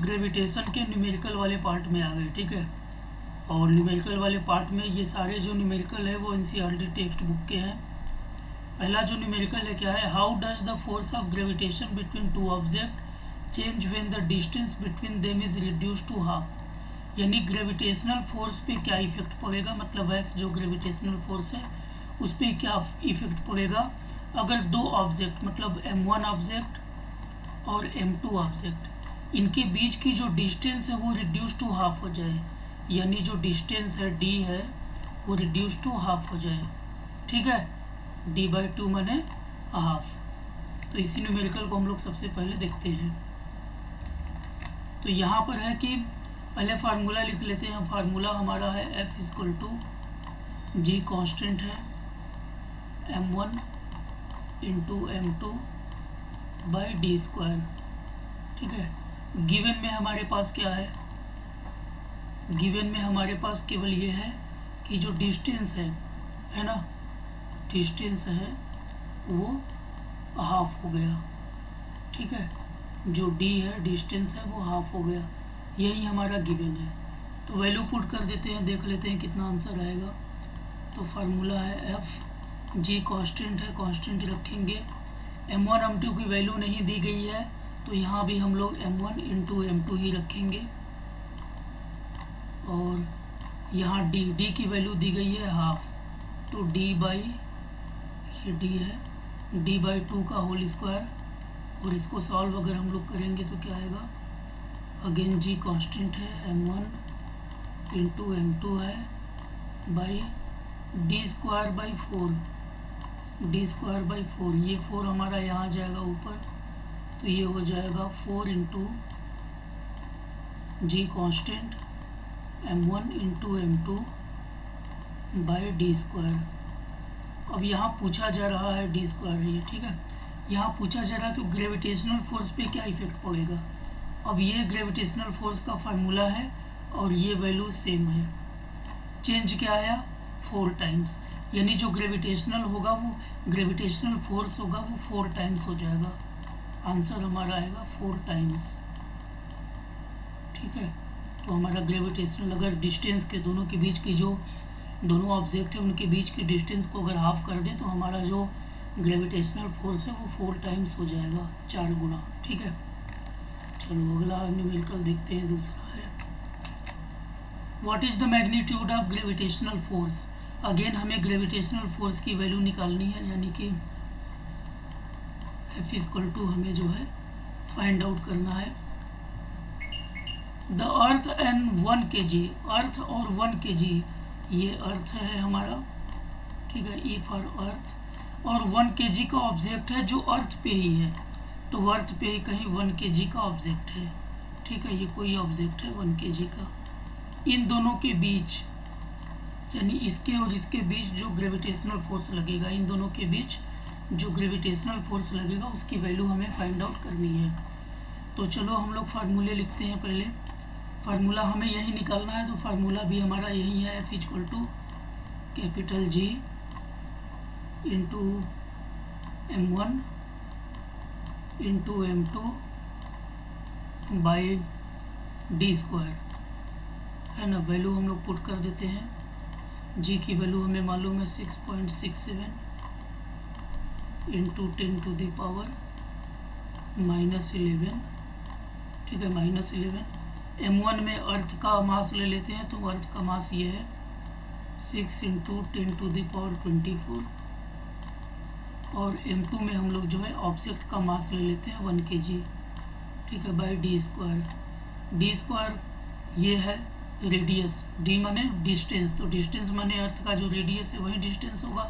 Gravitation के numerical वाले part में आ गए, ठीक है। और न्यूमेरिकल वाले पार्ट में ये सारे जो न्यूमेरिकल है वो एनसीईआरटी टेक्स्ट बुक के हैं। पहला जो न्यूमेरिकल है क्या है, how does the force of gravitation between two object change when the distance between them is reduce to half. यानी ग्रेविटेशनल फोर्स पे क्या इफेक्ट पड़ेगा, मतलब है जो ग्रेविटेशनल फोर्स है उस पर क्या इफेक्ट पड़ेगा अगर दो ऑब्जेक्ट मतलब m1 ऑब्जेक्ट और m2 ऑब्जेक्ट इनके बीच की जो डिस्टेंस है वो रिड्यूस टू हाफ हो जाए। यानी जो डिस्टेंस है d है वो रिड्यूस टू हाफ हो जाए, ठीक है। d/2 माने हाफ। तो इसी न्यूमेरिकल को हम लोग सबसे पहले देखते हैं। तो यहाँ पर है कि पहले फार्मूला लिख लेते हैं। फार्मूला हमारा है F = G कांस्टेंट है m1 × m2 बाई d², ठीक है। गिवन में हमारे पास क्या है, गिवन में हमारे पास केवल ये है कि जो डिस्टेंस है ना, डिस्टेंस है वो हाफ हो गया, ठीक है। जो d है डिस्टेंस है वो हाफ हो गया, यही हमारा गिवन है। तो वैल्यू पुट कर देते हैं, देख लेते हैं कितना आंसर आएगा। तो फार्मूला है F G कांस्टेंट है, कांस्टेंट रखेंगे। m1 m2 की वैल्यू नहीं दी गई है तो यहाँ भी हम लोग m1 × m2 ही रखेंगे। और यहाँ d की वैल्यू दी गई है हाफ, तो ये d है d/2 का होल स्क्वायर। और इसको सॉल्व अगर हम लोग करेंगे तो क्या आएगा, अगेन G कांस्टेंट है, m1 × m2 है बाई d²/4, d²/4। ये 4 हमारा यहाँ जाएगा ऊपर, तो ये हो जाएगा 4 × G constant m1 × m2 by d²। अब यहाँ पूछा जा रहा है d² ये, ठीक है। यहाँ पूछा जा रहा है तो ग्रेविटेशनल फोर्स पे क्या इफेक्ट पड़ेगा। अब ये ग्रेविटेशनल फोर्स का फार्मूला है और ये वैल्यू सेम है। चेंज क्या आया, 4 टाइम्स। यानी जो ग्रेविटेशनल होगा वो ग्रेविटेशनल फोर्स होगा वो 4 टाइम्स हो जाएगा। आंसर हमारा आएगा 4 टाइम्स, ठीक है। तो हमारा ग्रेविटेशनल अगर डिस्टेंस के दोनों के बीच की जो दोनों ऑब्जेक्ट है उनके बीच की डिस्टेंस को अगर हाफ कर दें तो हमारा जो ग्रेविटेशनल फोर्स है वो 4 टाइम्स हो जाएगा, 4 गुना, ठीक है। चलो अगला न्यूमेरिकल देखते हैं। दूसरा है what is the magnitude of gravitational force. Again हमें ग्रेविटेशनल फोर्स की वैल्यू निकालनी है, यानी कि F = हमें जो है फाइंड आउट करना है। द अर्थ एंड 1 kg, अर्थ और 1 kg, ये अर्थ है हमारा, ठीक है, E फॉर अर्थ। और 1 kg का ऑब्जेक्ट है जो अर्थ पे ही है, तो अर्थ पे ही कहीं 1 kg का ऑब्जेक्ट है, ठीक है। ये कोई ऑब्जेक्ट है 1 kg का। इन दोनों के बीच यानी इसके और इसके बीच जो ग्रेविटेशनल फोर्स लगेगा, इन दोनों के बीच जो ग्रेविटेशनल फोर्स लगेगा उसकी वैल्यू हमें फाइंड आउट करनी है। तो चलो हम लोग फार्मूले लिखते हैं। पहले फार्मूला हमें यही निकालना है, तो फार्मूला भी हमारा यही है, F = G × m1 × m2 by d², है ना। वैल्यू हम लोग पुट कर देते हैं। G की वैल्यू हमें मालूम है 6.67 × 10⁻⁻11, ठीक है, -11। m1 में अर्थ का मास ले लेते हैं, तो अर्थ का मास ये है 6 × 10⁻24। और m2 में हम लोग जो है ऑब्जेक्ट का मास ले लेते हैं 1 kg, ठीक है, बाई d²। ये है रेडियस, d माने डिस्टेंस, तो डिस्टेंस माने अर्थ का जो रेडियस है वही डिस्टेंस होगा।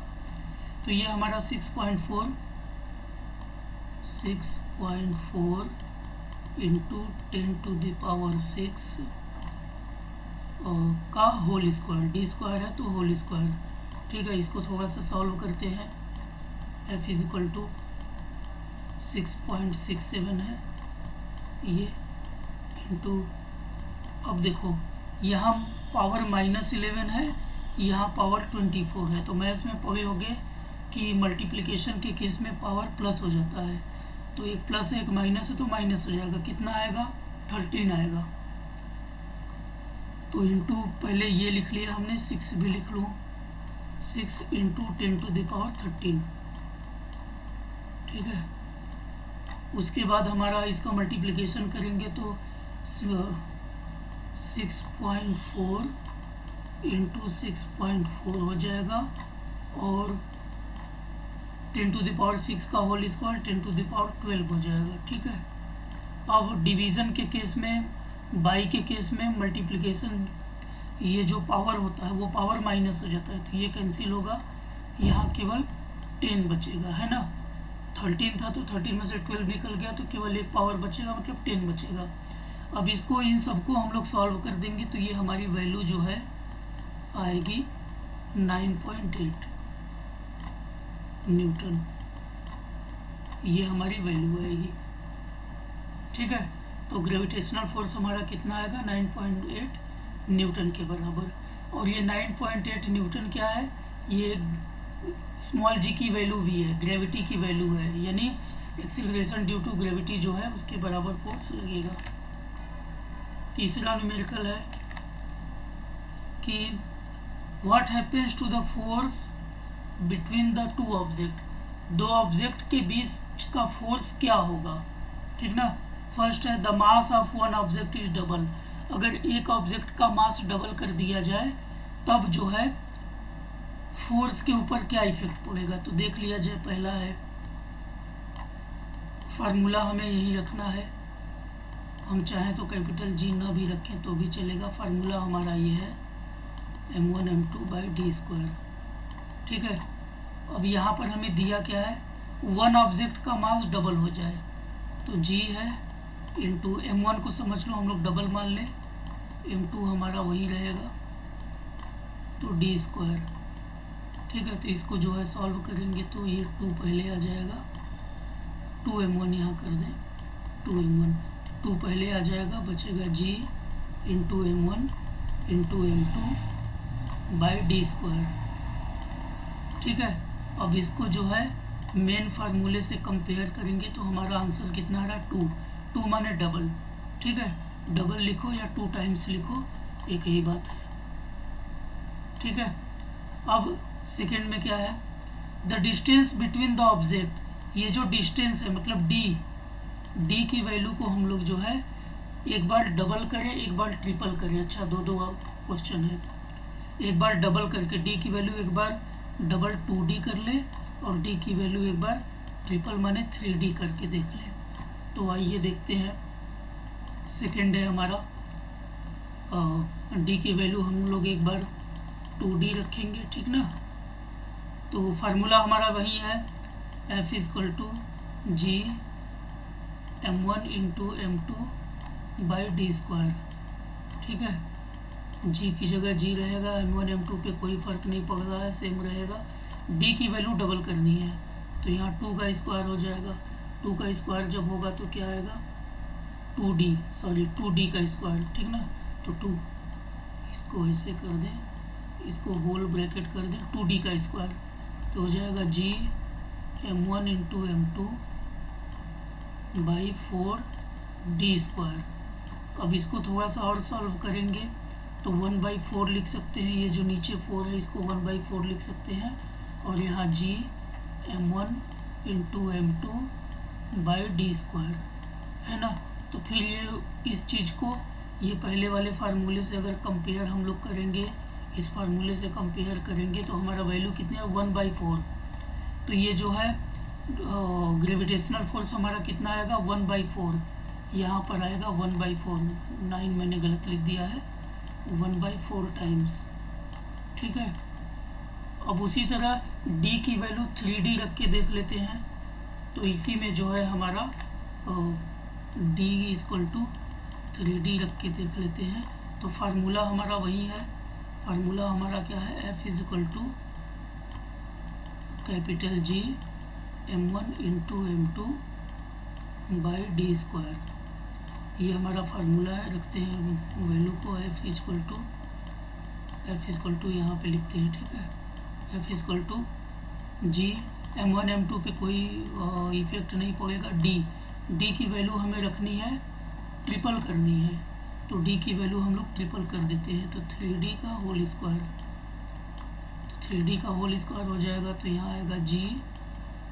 तो ये हमारा 6.4 × 10⁻6 का होल स्क्वायर, d² है तो होल स्क्वायर, ठीक है। इसको थोड़ा सा सॉल्व करते हैं। F = 6.67 है ये इंटू, अब देखो यहाँ पावर -11 है, यहाँ पावर 24 है। तो मैथ्स में पढ़े होगे कि मल्टीप्लिकेशन के केस में पावर प्लस हो जाता है, तो एक प्लस है एक माइनस है तो माइनस हो जाएगा। कितना आएगा 13 आएगा। तो इंटू पहले ये लिख लिया हमने, 6 भी लिख लूँ, 6 इंटू 10⁻13, ठीक है। उसके बाद हमारा इसका मल्टीप्लिकेशन करेंगे तो 6.4 इंटू 6.4 हो जाएगा, और 10⁻6 का होल स्क्वायर 10⁻12 हो जाएगा, ठीक है। अब डिवीज़न के केस में, बाई के केस में मल्टीप्लिकेशन, ये जो पावर होता है वो पावर माइनस हो जाता है, तो ये कैंसिल होगा, यहाँ केवल 10 बचेगा, है ना। 13 था तो 13 में से 12 निकल गया, तो केवल एक पावर बचेगा, मतलब 10 बचेगा। अब इसको, इन सबको हम लोग सॉल्व कर देंगे तो ये हमारी वैल्यू जो है आएगी 9.8 न्यूटन, ये हमारी वैल्यू आएगी, ठीक है। तो ग्रेविटेशनल फोर्स हमारा कितना आएगा, 9.8 न्यूटन के बराबर। और ये 9.8 न्यूटन क्या है, ये स्मॉल जी की वैल्यू भी है, ग्रेविटी की वैल्यू है, यानी एक्सीलरेशन ड्यू टू ग्रेविटी जो है उसके बराबर फोर्स लगेगा। तीसरा न्यूमेरिकल है कि what happens to the force between the two object, दो ऑब्जेक्ट के बीच का फोर्स क्या होगा, ठीक ना। फर्स्ट है the mass of one object is double, अगर एक ऑब्जेक्ट का मास डबल कर दिया जाए तब जो है फोर्स के ऊपर क्या इफेक्ट पड़ेगा, तो देख लिया जाए। पहला है, फार्मूला हमें यही रखना है, हम चाहें तो कैपिटल जी ना भी रखें तो भी चलेगा। फार्मूला हमारा ये है m1 m2/d², ठीक है। अब यहाँ पर हमें दिया क्या है, वन ऑब्जेक्ट का मास डबल हो जाए तो g है इंटू m1 को समझ लो हम लोग डबल मान लें, m2 हमारा वही रहेगा, तो d², ठीक है। तो इसको जो है सॉल्व करेंगे तो ये 2 पहले आ जाएगा, 2m1 यहाँ कर दें, 2m1 2 पहले आ जाएगा, बचेगा g into m1 into m2/d², ठीक है। अब इसको जो है मेन फार्मूले से कंपेयर करेंगे तो हमारा आंसर कितना आ रहा है, 2 माने डबल, ठीक है। डबल लिखो या 2 टाइम्स लिखो, एक ही बात है, ठीक है। अब सेकेंड में क्या है, the distance between the object, ये जो डिस्टेंस है मतलब डी की वैल्यू को हम लोग जो है एक बार डबल करें एक बार ट्रिपल करें, अच्छा दो क्वेश्चन है, एक बार डबल करके डी की वैल्यू एक बार डबल 2D कर ले और डी की वैल्यू एक बार ट्रिपल माने 3D करके देख ले। तो आइए देखते हैं, सेकेंड है हमारा, डी की वैल्यू हम लोग एक बार 2D रखेंगे, ठीक ना। तो फार्मूला हमारा वही है, F = G m1 into m2/d², ठीक है। g की जगह g रहेगा, m1 m2 पे कोई फ़र्क नहीं पड़ रहा है, सेम रहेगा। d की वैल्यू डबल करनी है तो यहाँ 2 का स्क्वायर हो जाएगा, 2 का स्क्वायर जब होगा तो क्या आएगा, 2D का स्क्वायर, ठीक ना। तो 2, इसको ऐसे कर दें, इसको होल ब्रैकेट कर दें, 2D का स्क्वायर, तो हो जाएगा g m1 इंटू m2/4d²। अब इसको थोड़ा सा और सॉल्व करेंगे तो 1/4 लिख सकते हैं, ये जो नीचे 4 है इसको 1/4 लिख सकते हैं, और यहाँ g m1 इंटू m2/d² है ना। तो फिर ये इस चीज़ को ये पहले वाले फार्मूले से अगर कंपेयर हम लोग करेंगे, इस फार्मूले से कंपेयर करेंगे तो हमारा वैल्यू कितने है, 1/4। तो ये जो है ग्रेविटेशनल फोर्स हमारा कितना आएगा, 1/4, यहाँ पर आएगा 1/4, 9 मैंने गलत लिख दिया है, 1/4 टाइम्स, ठीक है। अब उसी तरह d की वैल्यू 3D रख के देख लेते हैं, तो इसी में जो है हमारा d = 3D रख के देख लेते हैं। तो फार्मूला हमारा वही है, फार्मूला हमारा क्या है, F = G m1 into m2/d², ये हमारा फार्मूला है। रखते हैं वैल्यू को, F = यहाँ पे लिखते हैं, ठीक है। F = G m1 m2 पे कोई इफेक्ट नहीं पड़ेगा, d की वैल्यू हमें रखनी है ट्रिपल करनी है, तो डी की वैल्यू हम लोग ट्रिपल कर देते हैं, तो 3d का होल स्क्वायर, तो 3d का होल स्क्वायर हो जाएगा, तो यहाँ आएगा जी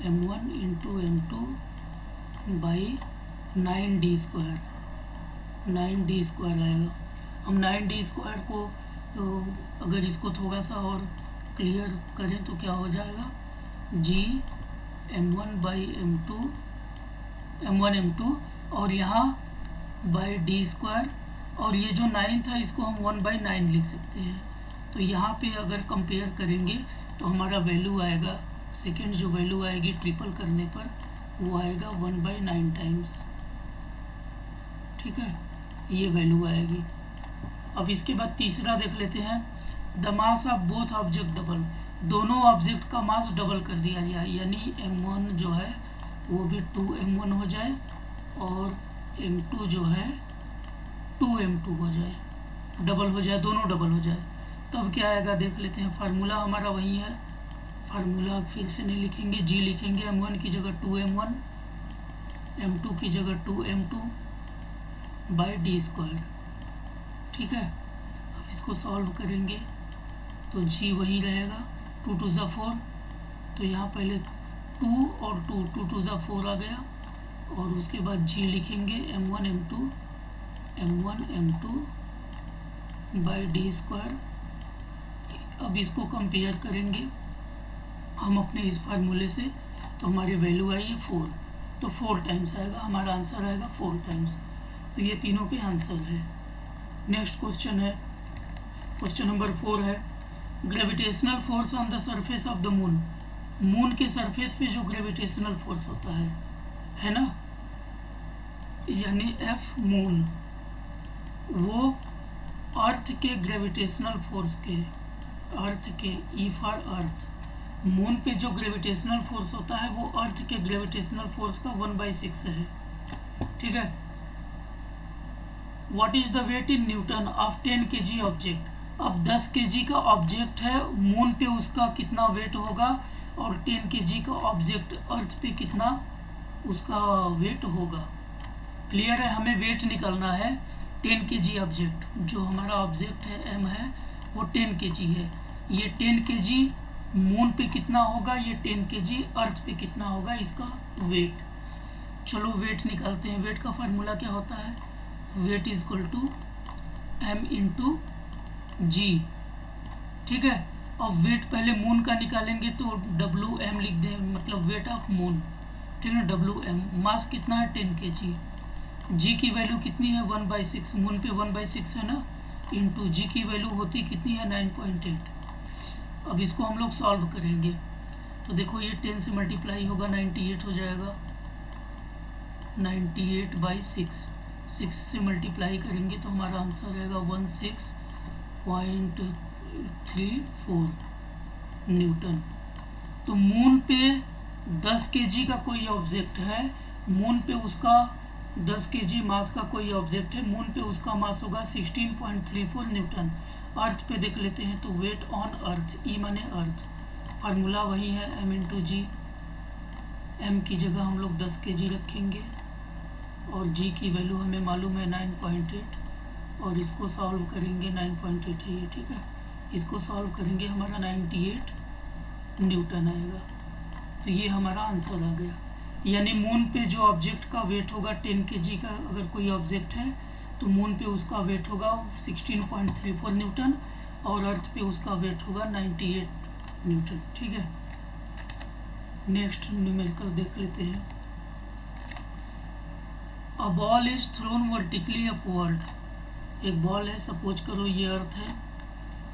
m1 into m2 by 9d square, 9d square आएगा। हम 9d स्क्वायर को तो अगर इसको थोड़ा सा और क्लियर करें तो क्या हो जाएगा, जी m1 बाई m1 m2 और यहाँ बाई डी स्क्वायर, और ये जो 9 था इसको हम 1/9 लिख सकते हैं। तो यहाँ पे अगर कंपेयर करेंगे तो हमारा वैल्यू आएगा, सेकेंड जो वैल्यू आएगी ट्रिपल करने पर वो आएगा 1/9 टाइम्स, ठीक है, ये वैल्यू आएगी। अब इसके बाद तीसरा देख लेते हैं, the mass of both object double, दोनों ऑब्जेक्ट का मास डबल कर दिया जाए, यानी m1 जो है वो भी 2m1 हो जाए और m2 जो है 2m2 हो जाए, डबल हो जाए, दोनों डबल हो जाए। तब क्या आएगा देख लेते हैं, फार्मूला हमारा वही है, फार्मूला फिर से नहीं लिखेंगे, जी लिखेंगे, m1 की जगह 2m1, m2 की जगह 2m2 बाई डी स्क्वायर, ठीक है। अब इसको सॉल्व करेंगे तो जी वही रहेगा, 2 2 ज़ा 4, तो यहाँ पहले 2 और 2 2 2 ज़ा 4 आ गया, और उसके बाद जी लिखेंगे m1 m2 by D square. अब इसको कंपेयर करेंगे हम अपने इस फार्मूले से, तो हमारी वैल्यू आई है 4, तो 4 टाइम्स आएगा, हमारा आंसर आएगा 4 टाइम्स। तो ये तीनों के आंसर है। नेक्स्ट क्वेश्चन है, क्वेश्चन नंबर 4 है, gravitational force on the surface of the moon, moon के सरफेस पे जो ग्रेविटेशनल फोर्स होता है ना, यानी एफ मून, वो अर्थ के ग्रेविटेशनल फोर्स के, अर्थ के, ई फॉर अर्थ, मून पे जो ग्रेविटेशनल फोर्स होता है वो अर्थ के ग्रेविटेशनल फोर्स का 1/6 है, ठीक है। What is the weight in newton of 10 kg object, अब 10 kg का ऑब्जेक्ट है मून पे, उसका कितना वेट होगा, और 10 kg का ऑब्जेक्ट अर्थ पे कितना उसका वेट होगा। क्लियर है, हमें वेट निकालना है 10 kg ऑब्जेक्ट, जो हमारा ऑब्जेक्ट है m है वो 10 kg है, ये 10 kg मून पे कितना होगा, ये 10 kg अर्थ पे कितना होगा इसका वेट। चलो वेट निकालते हैं। वेट का फार्मूला क्या होता है, weight is equal to m into g, ठीक है। अब वेट पहले मून का निकालेंगे तो WM लिख दें, मतलब वेट ऑफ मून, ठीक है, WM। मास कितना है 10 kg, जी की वैल्यू कितनी है 1/6, मून पे 1/6 है ना, इंटू जी की वैल्यू होती कितनी है 9.8। अब इसको हम लोग सॉल्व करेंगे तो देखो ये 10 से मल्टीप्लाई होगा 98 हो जाएगा, 98/6, 6 से मल्टीप्लाई करेंगे तो हमारा आंसर रहेगा 16.34 न्यूटन। तो मून पे 10 kg का कोई ऑब्जेक्ट है, मून पे उसका 10 kg मास का कोई ऑब्जेक्ट है, मून पे उसका मास होगा 16.34 न्यूटन। अर्थ पे देख लेते हैं तो वेट ऑन अर्थ, ई माने अर्थ, फार्मूला वही है m इंटू जी, m की जगह हम लोग 10 kg रखेंगे और g की वैल्यू हमें मालूम है 9.8, और इसको सॉल्व करेंगे 9.8 है ये, ठीक है, इसको सॉल्व करेंगे हमारा 98 न्यूटन आएगा। तो ये हमारा आंसर आ गया, यानी मून पे जो ऑब्जेक्ट का वेट होगा 10 kg का, अगर कोई ऑब्जेक्ट है तो मून पे उसका वेट होगा 16.34 न्यूटन और अर्थ पे उसका वेट होगा 98 न्यूटन, ठीक है। नेक्स्ट न्यूमेरिकल देख लेते हैं। A ball is thrown vertically upward, एक बॉल है, सपोज करो ये अर्थ है,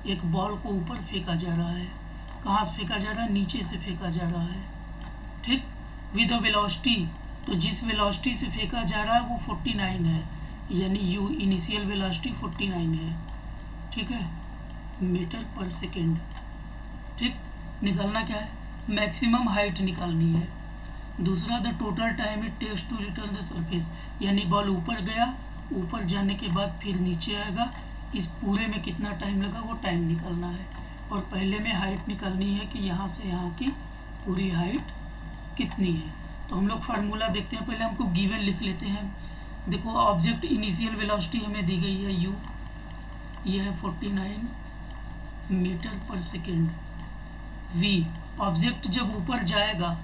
एक बॉल को ऊपर फेंका जा रहा है, कहाँ से फेंका जा रहा है, नीचे से फेंका जा रहा है, ठीक, विद अ वेलोसिटी, तो जिस वेलोसिटी से फेंका जा रहा है वो 49 है, यानी यू इनिशियल वेलोसिटी 49 है, ठीक है, मीटर पर सेकेंड, ठीक। निकालना क्या है, मैक्सिमम हाइट निकालनी है। दूसरा the total time it takes to return the surface, यानी बॉल ऊपर गया, ऊपर जाने के बाद फिर नीचे आएगा, इस पूरे में कितना टाइम लगा वो टाइम निकालना है। और पहले में हाइट निकालनी है कि यहाँ से यहाँ की पूरी हाइट कितनी है। तो हम लोग फार्मूला देखते हैं, पहले हमको गिवन लिख लेते हैं। देखो ऑब्जेक्ट इनिशियल वेलोसिटी हमें दी गई है u, ये है 49 मीटर पर सेकेंड। v, ऑब्जेक्ट जब ऊपर जाएगा,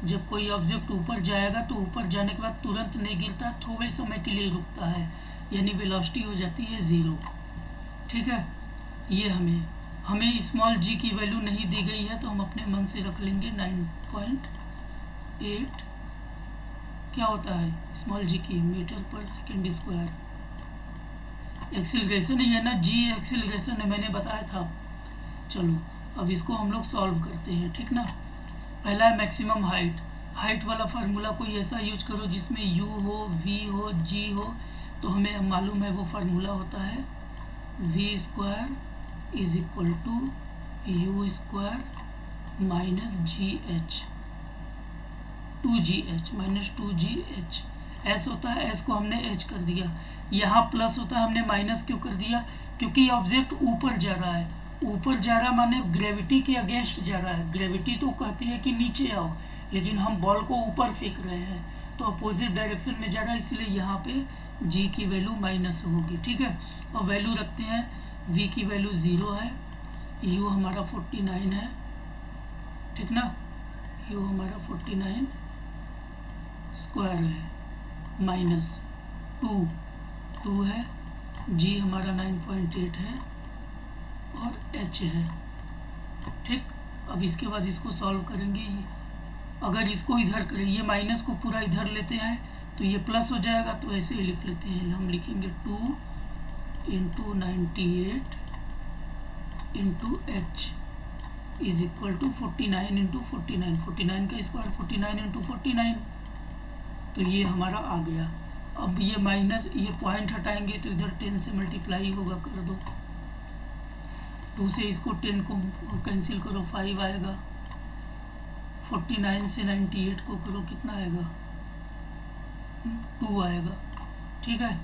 जब कोई ऑब्जेक्ट ऊपर जाएगा तो ऊपर जाने के बाद तुरंत नहीं गिरता, थोड़े समय के लिए रुकता है, यानी वेलोसिटी हो जाती है 0। ठीक है, ये हमें स्मॉल g की वैल्यू नहीं दी गई है तो हम अपने मन से रख लेंगे 9.8 क्या होता है स्मॉल g की, मीटर पर सेकेंड स्क्वायर। एक्सीलरेशन ही है ना, g एक्सीलरेशन है, मैंने बताया था। चलो अब इसको हम लोग सॉल्व करते हैं, ठीक ना। पहला है मैक्सिमम हाइट वाला फार्मूला कोई ऐसा यूज करो जिसमें u हो, v हो, g हो, तो हमें मालूम है वो फार्मूला होता है v square is equal to u square minus GH, 2GH minus 2GH। s होता है, s को हमने h कर दिया। यहाँ प्लस होता है, हमने माइनस क्यों कर दिया, क्योंकि ऑब्जेक्ट ऊपर जा रहा है। ऊपर जा रहा माने ग्रेविटी के अगेंस्ट जा रहा है। ग्रेविटी तो कहती है कि नीचे आओ, लेकिन हम बॉल को ऊपर फेंक रहे हैं तो अपोजिट डायरेक्शन में जा रहा है, इसलिए यहाँ पे g की वैल्यू माइनस होगी। ठीक है, और वैल्यू रखते हैं, v की वैल्यू 0 है, u हमारा 49 है, ठीक ना, u हमारा 49 स्क्वायर है, माइनस 2 है, g हमारा 9.8 है और h है। ठीक, अब इसके बाद इसको सॉल्व करेंगे। अगर इसको इधर करें, ये माइनस को पूरा इधर लेते हैं तो ये प्लस हो जाएगा, तो ऐसे ही लिख लेते हैं। हम लिखेंगे 2 into 98 into H is equal to 49 into 49, 49 का स्क्वायर 49 इंटू 49, तो ये हमारा आ गया। अब ये माइनस, ये पॉइंट हटाएंगे तो इधर 10 से मल्टीप्लाई होगा, कर दो। 2 से इसको 10 को कैंसिल करो, 5 आएगा। 49 से 98 को करो, कितना आएगा, 2 आएगा। ठीक है,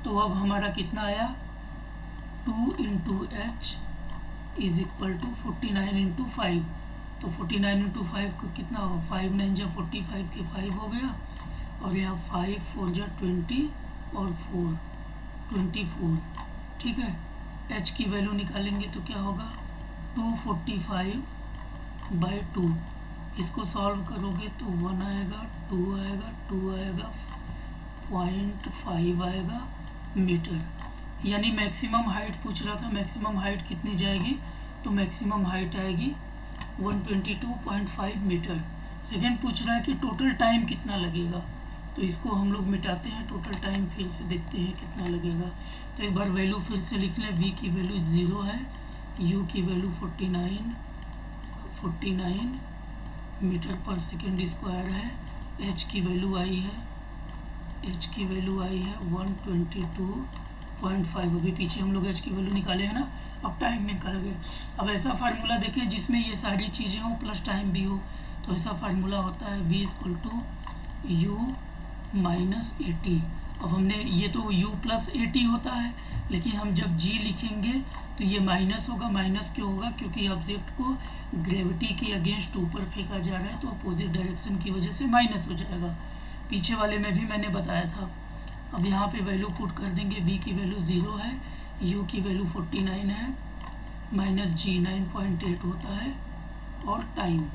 तो अब हमारा कितना आया, 2 into H is equal to 49 into 5, तो 49 इंटू 5 को कितना हो, 5 9 जा 45 के 5 हो गया, और यहाँ 5 4 जा 20 और 4 24। ठीक है, h की वैल्यू निकालेंगे तो क्या होगा, 245/2। इसको सॉल्व करोगे तो 1 आएगा, 2 आएगा, 2 आएगा, 0.5 आएगा मीटर। यानी मैक्सिमम हाइट पूछ रहा था, मैक्सिमम हाइट कितनी जाएगी, तो मैक्सिमम हाइट आएगी 122.5 मीटर। सेकेंड पूछ रहा है कि टोटल टाइम कितना लगेगा, तो इसको हम लोग मिटाते हैं, टोटल टाइम फिर से देखते हैं कितना लगेगा। तो एक बार वैल्यू फिर से लिख लें, v की वैल्यू 0 है, u की वैल्यू 49 मीटर पर सेकेंड स्क्वायर है, h की वैल्यू आई है, 122.5। अभी पीछे हम लोग h की वैल्यू निकाले हैं ना, अब टाइम निकाल गए। अब ऐसा फार्मूला देखें जिसमें ये सारी चीज़ें हो प्लस टाइम भी हो, तो ऐसा फार्मूला होता है v equal to u minus 80। अब हमने, ये तो u प्लस 80 होता है, लेकिन हम जब g लिखेंगे तो ये माइनस होगा। माइनस क्यों होगा, क्योंकि ऑब्जेक्ट को ग्रेविटी के अगेंस्ट ऊपर फेंका जा रहा है, तो अपोजिट डायरेक्शन की वजह से माइनस हो जाएगा। पीछे वाले में भी मैंने बताया था। अब यहाँ पे वैल्यू पुट कर देंगे, v की वैल्यू 0 है, u की वैल्यू 49 है, माइनस g 9.8 होता है, और टाइम।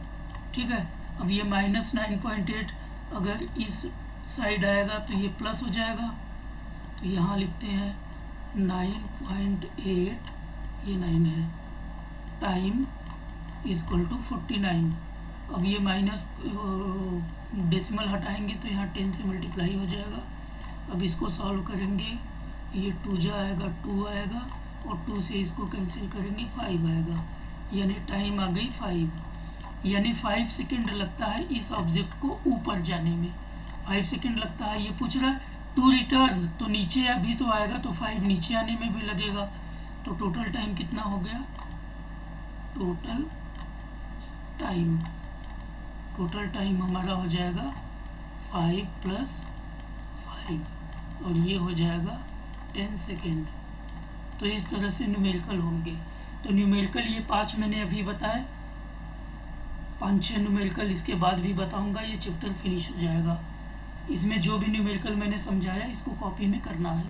ठीक है, अब ये माइनस 9.8 अगर इस साइड आएगा तो ये प्लस हो जाएगा, तो यहाँ लिखते हैं 9.8, ये 9 है, टाइम इक्वल टू 49। अब ये माइनस डेसिमल हटाएंगे तो यहाँ 10 से मल्टीप्लाई हो जाएगा। अब इसको सॉल्व करेंगे, ये 2 जा आएगा, 2 आएगा, और 2 से इसको कैंसिल करेंगे, 5 आएगा, यानी टाइम आ गई 5। यानी 5 सेकेंड लगता है इस ऑब्जेक्ट को ऊपर जाने में, 5 सेकेंड लगता है। ये पूछ रहा है टू रिटर्न, तो नीचे अभी तो आएगा, तो 5 नीचे आने में भी लगेगा। तो टोटल टाइम कितना हो गया, टोटल टाइम हमारा हो जाएगा 5 + 5, और ये हो जाएगा 10 सेकेंड। तो इस तरह से न्यूमेरिकल होंगे। तो न्यूमेरिकल ये 5 मैंने अभी बताए, 5-6 न्यूमेरिकल इसके बाद भी बताऊंगा, ये चैप्टर फिनिश हो जाएगा। इसमें जो भी न्यूमेरिकल मैंने समझाया इसको कॉपी में करना है।